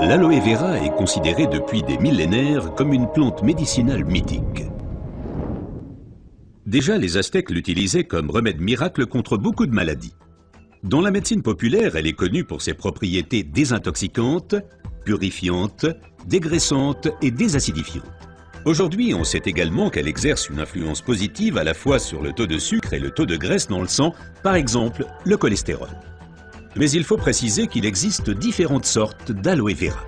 L'aloe vera est considérée depuis des millénaires comme une plante médicinale mythique. Déjà, les Aztèques l'utilisaient comme remède miracle contre beaucoup de maladies. Dans la médecine populaire, elle est connue pour ses propriétés désintoxicantes, purifiantes, dégraissantes et désacidifiantes. Aujourd'hui, on sait également qu'elle exerce une influence positive à la fois sur le taux de sucre et le taux de graisse dans le sang, par exemple le cholestérol. Mais il faut préciser qu'il existe différentes sortes d'aloe vera.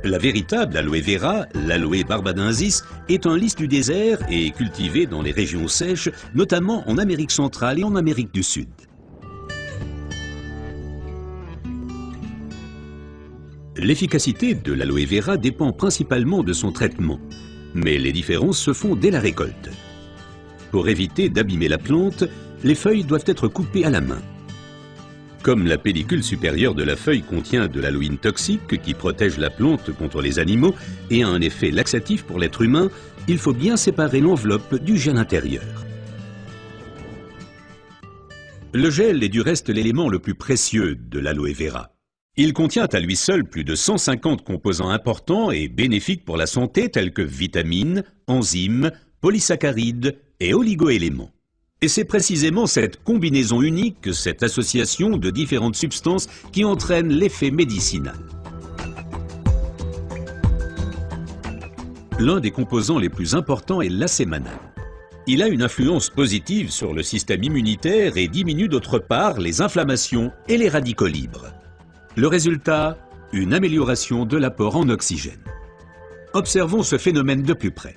La véritable aloe vera, l'aloe barbadensis, est un lys du désert et est cultivée dans les régions sèches, notamment en Amérique centrale et en Amérique du Sud. L'efficacité de l'aloe vera dépend principalement de son traitement, mais les différences se font dès la récolte. Pour éviter d'abîmer la plante, les feuilles doivent être coupées à la main. Comme la pellicule supérieure de la feuille contient de l'aloïne toxique qui protège la plante contre les animaux et a un effet laxatif pour l'être humain, il faut bien séparer l'enveloppe du gel intérieur. Le gel est du reste l'élément le plus précieux de l'aloe vera. Il contient à lui seul plus de 150 composants importants et bénéfiques pour la santé tels que vitamines, enzymes, polysaccharides et oligoéléments. Et c'est précisément cette combinaison unique, cette association de différentes substances qui entraîne l'effet médicinal. L'un des composants les plus importants est l'acémanal. Il a une influence positive sur le système immunitaire et diminue d'autre part les inflammations et les radicaux libres. Le résultat, une amélioration de l'apport en oxygène. Observons ce phénomène de plus près.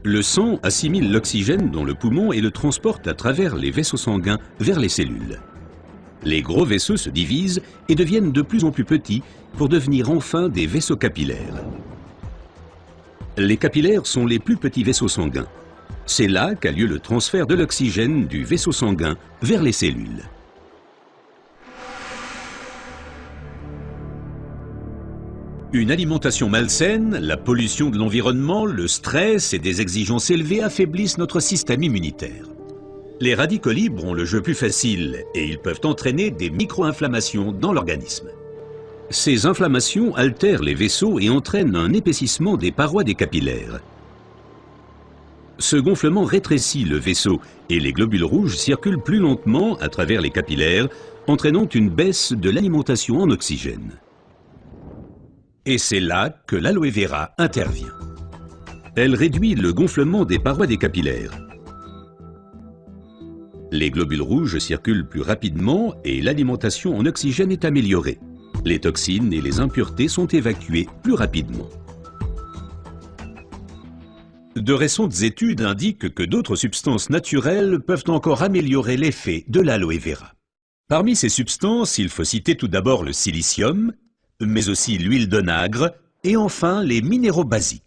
Le sang assimile l'oxygène dans le poumon et le transporte à travers les vaisseaux sanguins vers les cellules. Les gros vaisseaux se divisent et deviennent de plus en plus petits pour devenir enfin des vaisseaux capillaires. Les capillaires sont les plus petits vaisseaux sanguins. C'est là qu'a lieu le transfert de l'oxygène du vaisseau sanguin vers les cellules. Une alimentation malsaine, la pollution de l'environnement, le stress et des exigences élevées affaiblissent notre système immunitaire. Les radicaux libres ont le jeu plus facile et ils peuvent entraîner des micro-inflammations dans l'organisme. Ces inflammations altèrent les vaisseaux et entraînent un épaississement des parois des capillaires. Ce gonflement rétrécit le vaisseau et les globules rouges circulent plus lentement à travers les capillaires, entraînant une baisse de l'alimentation en oxygène. Et c'est là que l'aloe vera intervient. Elle réduit le gonflement des parois des capillaires. Les globules rouges circulent plus rapidement et l'alimentation en oxygène est améliorée. Les toxines et les impuretés sont évacuées plus rapidement. De récentes études indiquent que d'autres substances naturelles peuvent encore améliorer l'effet de l'aloe vera. Parmi ces substances, il faut citer tout d'abord le silicium, mais aussi l'huile d'onagre et enfin les minéraux basiques.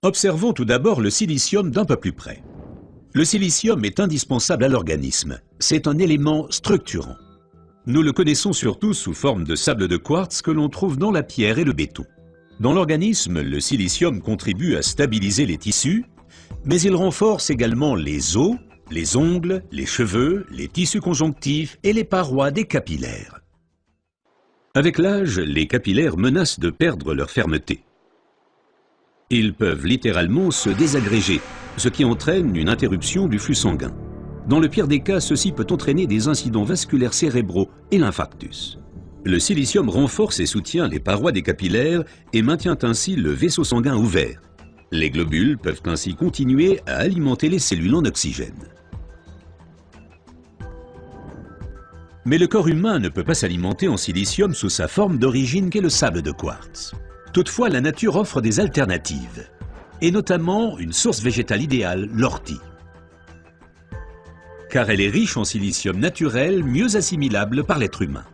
Observons tout d'abord le silicium d'un peu plus près. Le silicium est indispensable à l'organisme. C'est un élément structurant. Nous le connaissons surtout sous forme de sable de quartz que l'on trouve dans la pierre et le béton. Dans l'organisme, le silicium contribue à stabiliser les tissus, mais il renforce également les os, les ongles, les cheveux, les tissus conjonctifs et les parois des capillaires. Avec l'âge, les capillaires menacent de perdre leur fermeté. Ils peuvent littéralement se désagréger, ce qui entraîne une interruption du flux sanguin. Dans le pire des cas, ceci peut entraîner des incidents vasculaires cérébraux et l'infarctus. Le silicium renforce et soutient les parois des capillaires et maintient ainsi le vaisseau sanguin ouvert. Les globules peuvent ainsi continuer à alimenter les cellules en oxygène. Mais le corps humain ne peut pas s'alimenter en silicium sous sa forme d'origine qu'est le sable de quartz. Toutefois, la nature offre des alternatives, et notamment une source végétale idéale, l'ortie. Car elle est riche en silicium naturel, mieux assimilable par l'être humain.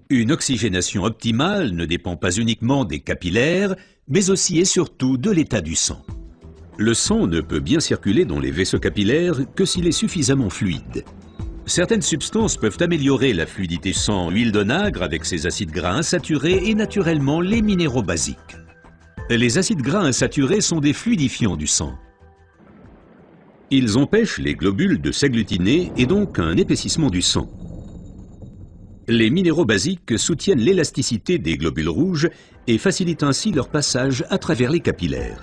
Une oxygénation optimale ne dépend pas uniquement des capillaires, mais aussi et surtout de l'état du sang. Le sang ne peut bien circuler dans les vaisseaux capillaires que s'il est suffisamment fluide. Certaines substances peuvent améliorer la fluidité sang, huile d'onagre avec ses acides gras insaturés et naturellement les minéraux basiques. Les acides gras insaturés sont des fluidifiants du sang. Ils empêchent les globules de s'agglutiner et donc un épaississement du sang. Les minéraux basiques soutiennent l'élasticité des globules rouges et facilitent ainsi leur passage à travers les capillaires.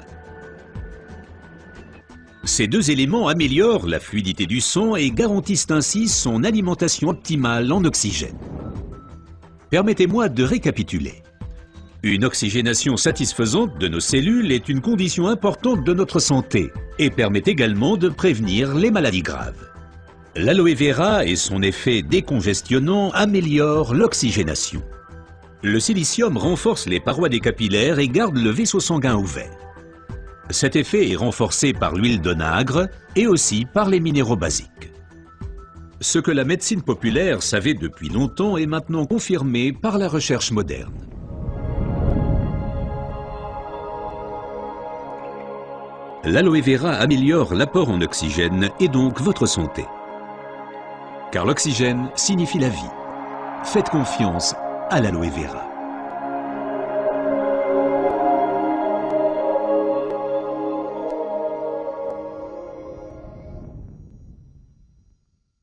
Ces deux éléments améliorent la fluidité du sang et garantissent ainsi son alimentation optimale en oxygène. Permettez-moi de récapituler. Une oxygénation satisfaisante de nos cellules est une condition importante de notre santé et permet également de prévenir les maladies graves. L'aloe vera et son effet décongestionnant améliorent l'oxygénation. Le silicium renforce les parois des capillaires et garde le vaisseau sanguin ouvert. Cet effet est renforcé par l'huile d'onagre et aussi par les minéraux basiques. Ce que la médecine populaire savait depuis longtemps est maintenant confirmé par la recherche moderne. L'aloe vera améliore l'apport en oxygène et donc votre santé. Car l'oxygène signifie la vie. Faites confiance à l'aloe vera.